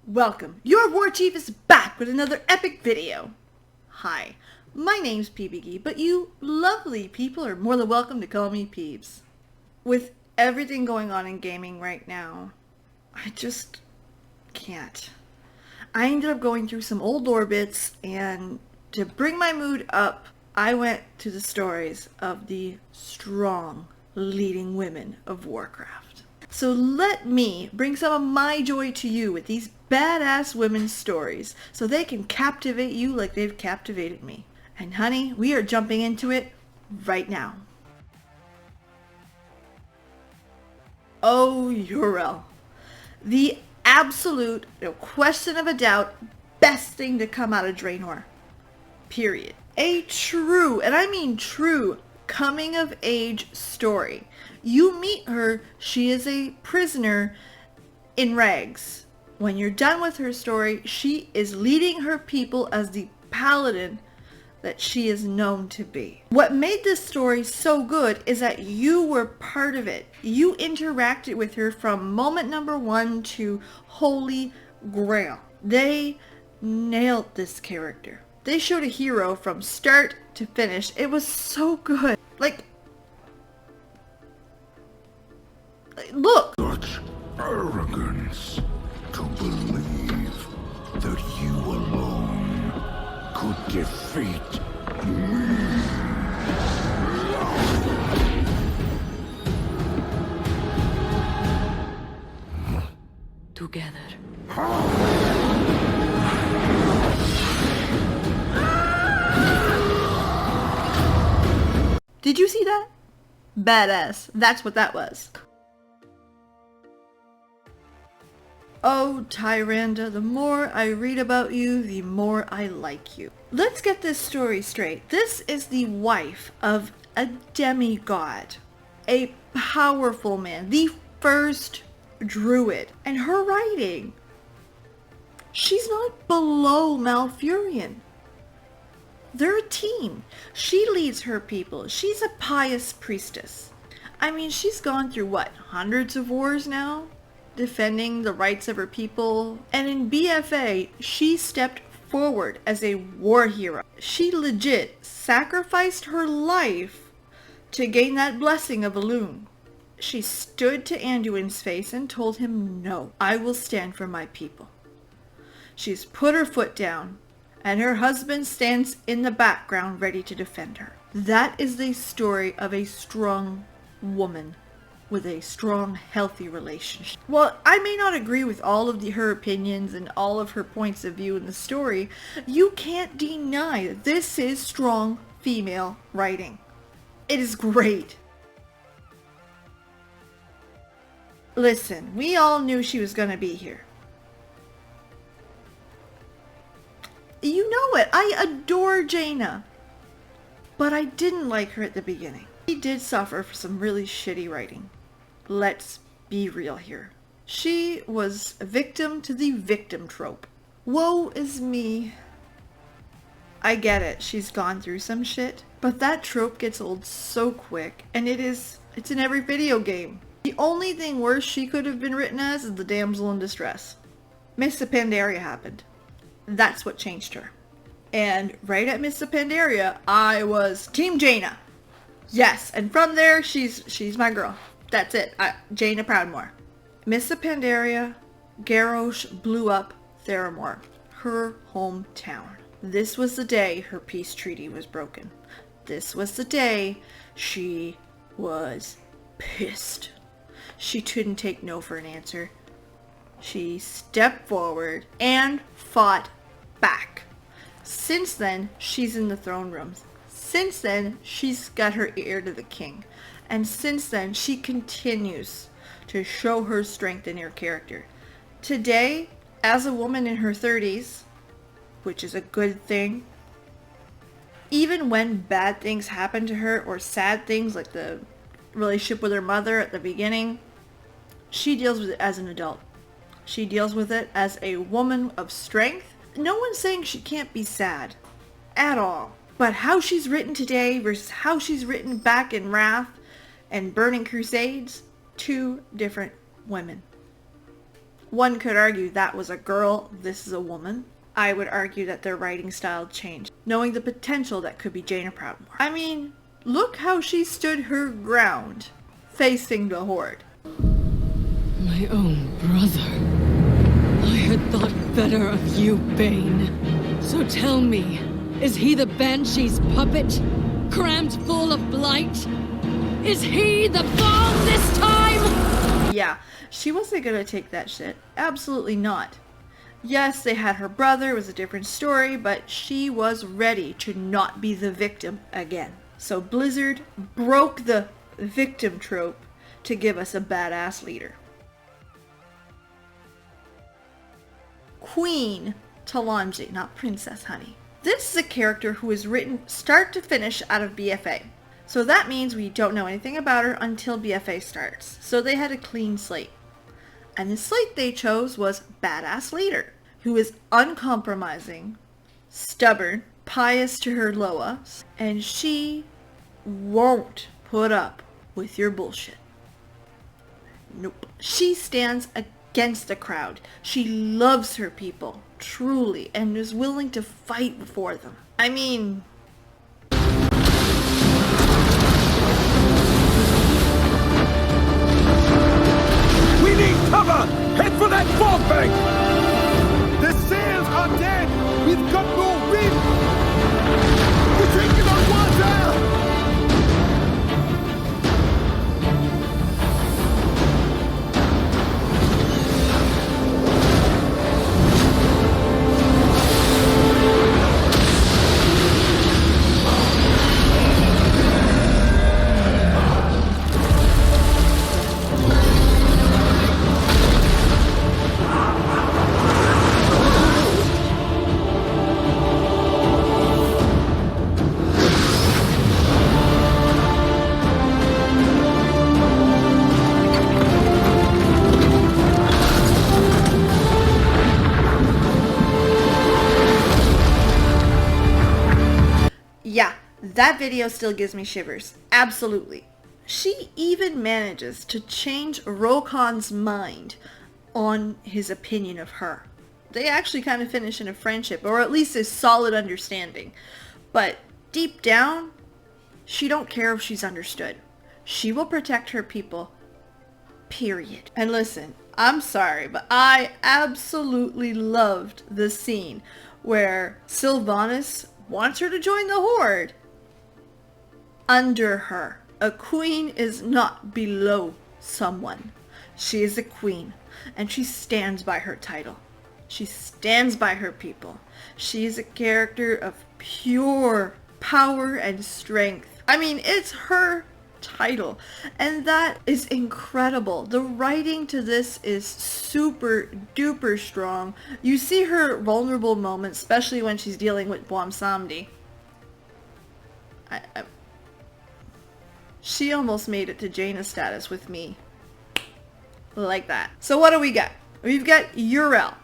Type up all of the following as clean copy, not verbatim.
Welcome! Your War Chief is back with another epic video! Hi, my name's PBG, but you lovely people are more than welcome to call me Peebs. With everything going on in gaming right now, I just can't. I ended up going through some old lore bits, and to bring my mood up, I went to the stories of the strong leading women of Warcraft. So let me bring some of my joy to you with these badass women's stories so they can captivate you like they've captivated me. And honey, we are jumping into it right now. Oh, Yrel. The absolute, no question of a doubt, best thing to come out of Draenor. Period. A true, and I mean true, coming of age story. You meet her, she is a prisoner in rags. When you're done with her story, she is leading her people as the paladin that she is known to be. What made this story so good is that you were part of it. You interacted with her from moment number 1 to Holy Grail. They nailed this character. They showed a hero from start to finish. It was so good. Like, look! Such arrogance to believe that you alone could defeat me. Together. Did you see that? Badass. That's what that was. Oh, Tyrande, the more I read about you, the more I like you. Let's get this story straight. This is the wife of a demigod, a powerful man, the first druid. And her writing, she's not below Malfurion. They're a team. She leads her people. She's a pious priestess. I mean, she's gone through what, hundreds of wars now? Defending the rights of her people. And in BFA, she stepped forward as a war hero. She legit sacrificed her life to gain that blessing of Elune. She stood to Anduin's face and told him, no, I will stand for my people. She's put her foot down, and her husband stands in the background ready to defend her. That is the story of a strong woman with a strong, healthy relationship. Well, I may not agree with all of her opinions and all of her points of view in the story, you can't deny that this is strong female writing. It is great. Listen, we all knew she was going to be here. You know it. I adore Jaina. But I didn't like her at the beginning. She did suffer for some really shitty writing. Let's be real here. She was a victim to the victim trope. Woe is me. I get it. She's gone through some shit. But that trope gets old so quick. And it's in every video game. The only thing worse she could have been written as is the damsel in distress. Mists of Pandaria happened. That's what changed her. And right at Mists of Pandaria, I was Team Jaina. Yes, and from there, she's my girl. That's it. Jaina Proudmoore. Mists of Pandaria, Garrosh blew up Theramore, her hometown. This was the day her peace treaty was broken. This was the day she was pissed. She couldn't take no for an answer. She stepped forward and fought back. Since then, she's in the throne rooms. Since then, she's got her ear to the king. And since then, she continues to show her strength in her character. Today, as a woman in her 30s, which is a good thing, even when bad things happen to her or sad things like the relationship with her mother at the beginning, she deals with it as an adult. She deals with it as a woman of strength. No one's saying she can't be sad at all. But how she's written today versus how she's written back in Wrath and Burning Crusades, two different women. One could argue that was a girl, this is a woman. I would argue that their writing style changed, knowing the potential that could be Jaina Proudmoore. I mean, look how she stood her ground, facing the Horde. My own brother. I had thought better of you, Bane. So tell me, is he the Banshee's puppet? Crammed full of blight? Is he the bomb this time? Yeah, she wasn't gonna take that shit. Absolutely not. Yes, they had her brother, it was a different story, but she was ready to not be the victim again. So Blizzard broke the victim trope to give us a badass leader. Queen Talanji, not Princess, honey. This is a character who is written start to finish out of BFA. So that means we don't know anything about her until BFA starts. So they had a clean slate. And the slate they chose was badass leader, who is uncompromising, stubborn, pious to her loas, and she won't put up with your bullshit. Nope. She stands against the crowd. She loves her people, truly, and is willing to fight for them. I mean... We need cover! Head for that fog bank! The sails are dead! We've got no wind! We're drinking on water! Yeah, that video still gives me shivers. Absolutely. She even manages to change Rokan's mind on his opinion of her. They actually kind of finish in a friendship, or at least a solid understanding. But deep down, she don't care if she's understood. She will protect her people, period. And listen, I'm sorry, but I absolutely loved the scene where Sylvanas wants her to join the Horde. Under her. A queen is not below someone. She is a queen, and she stands by her title. She stands by her people. She is a character of pure power and strength. I mean, it's her title, and that is incredible. The writing to this is super duper strong. You see her vulnerable moments, especially when she's dealing with Bwonsamdi. She almost made it to Jaina status with me. Like that. So what do we got? We've got Yrel,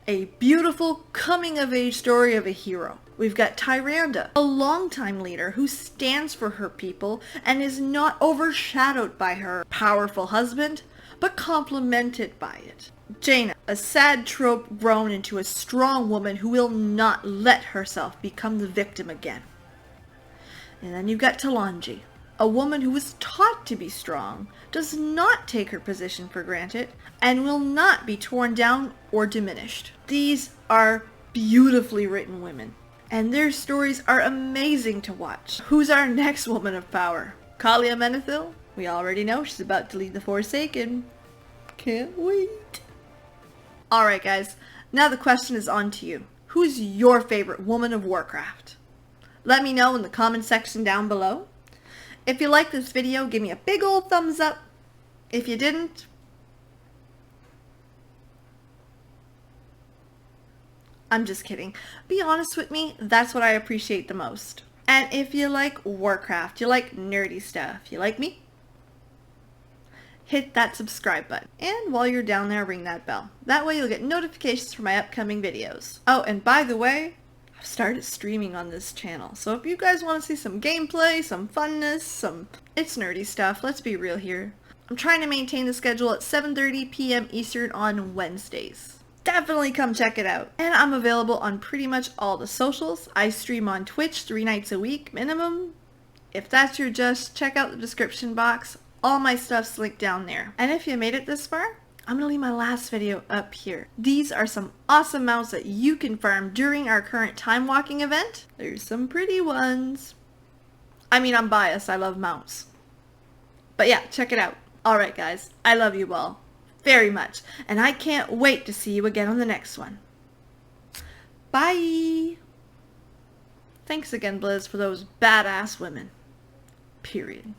a beautiful coming-of-age story of a hero. We've got Tyrande, a longtime leader who stands for her people and is not overshadowed by her powerful husband, but complemented by it. Jaina, a sad trope grown into a strong woman who will not let herself become the victim again. And then you've got Talanji, a woman who was taught to be strong, does not take her position for granted, and will not be torn down or diminished. These are beautifully written women, and their stories are amazing to watch. Who's our next woman of power? Kalia Menethil? We already know she's about to lead the Forsaken. Can't wait. Alright guys, now the question is on to you. Who's your favorite woman of Warcraft? Let me know in the comment section down below. If you liked this video, give me a big old thumbs up. If you didn't, I'm just kidding. Be honest with me, that's what I appreciate the most. And if you like Warcraft, you like nerdy stuff, you like me, hit that subscribe button. And while you're down there, ring that bell. That way you'll get notifications for my upcoming videos. Oh, and by the way, I've started streaming on this channel. So if you guys want to see some gameplay, some funness, it's nerdy stuff, let's be real here. I'm trying to maintain the schedule at 7:30 p.m. Eastern on Wednesdays. Definitely come check it out. And I'm available on pretty much all the socials. I stream on Twitch 3 nights a week minimum. If that's your just, check out the description box. All my stuff's linked down there. And if you made it this far, I'm gonna leave my last video up here. These are some awesome mounts that you can farm during our current time walking event. There's some pretty ones. I mean, I'm biased, I love mounts. But yeah, check it out. Alright guys, I love you all very much, and I can't wait to see you again on the next one. Bye! Thanks again, Blizz, for those badass women. Period.